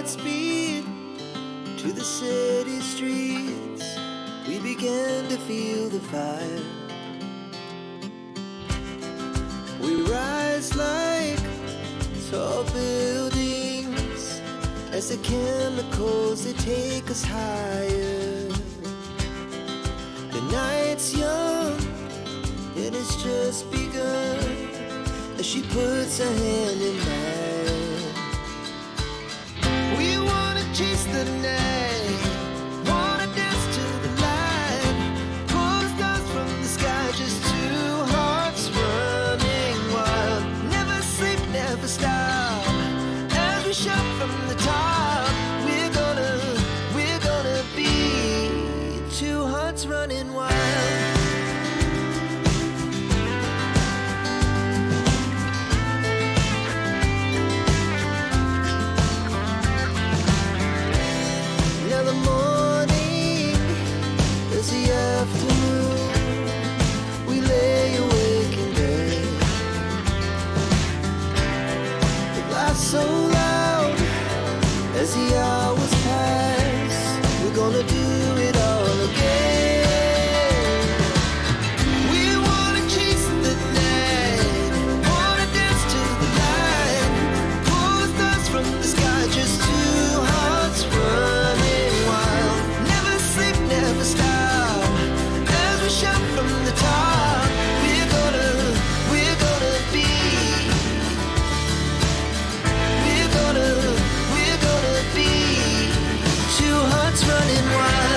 Godspeed to the city streets. We began to feel the fire. We rise like tall buildings as the chemicals, they take us higher. The night's young and it's just begun as she puts her hand in mine. We wanna chase the night, wanna dance to the light, pull the stars from the sky, just two hearts running wild. Never sleep, never stop, as we shout from the top. We're gonna be two hearts running wild. So loud as the hours pass, we're gonna do it all again. We wanna chase the night, wanna dance to the light, pull the stars from the sky, just two hearts running wild. Never sleep, never stop, as we shout from the top. We're gonna be We're gonna be two hearts running wild.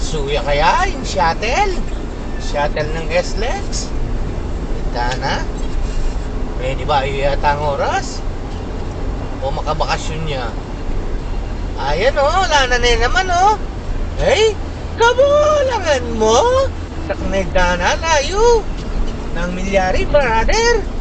Suya kaya yung shuttle? Shuttle ng SLEX? Kita na? Pwede ba yata ang oras? O makabakasyon niya? Ayan wala na naman Hey, kabulangan mo? Saknay na layo ng milyari, brother.